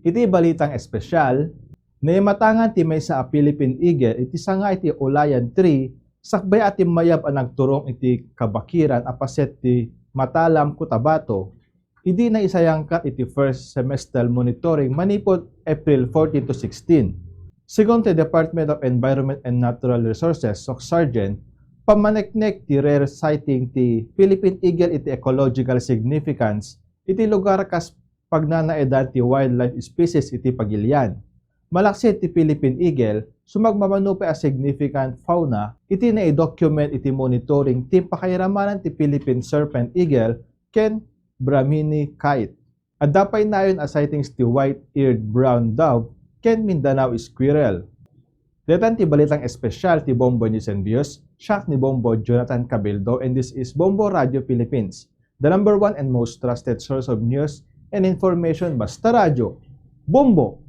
Iti balitang espesyal, naimatangan ti may sa Philippine Eagle iti sanga iti ulayan 3, sakbay ati mayab ang nagturong iti kabakiran apaset ti Matalam, Cotabato, idi na isayangkat iti first semester monitoring manipod April 14 to 16. Sigon ti Department of Environment and Natural Resources, SOC Sergeant, pamaneknek ti rare sighting ti Philippine Eagle iti ecological significance iti lugar kas pagnanaedan ti wildlife species iti Pagilian. Malaksid ti Philippine Eagle, sumagmamano pa a significant fauna, iti na-document iti monitoring ti pakairamanan ti Philippine Serpent Eagle ken Brahmini kite. At dapay nayon a sightings ti white-eared brown dove ken Mindanao squirrel. Detan ti balitang espesyal ti Bombo News and Views, siya ni Bombo Jonathan Cabildo, and this is Bombo Radio Philippines, the #1 and most trusted source of news and information, basta radyo. Bombo!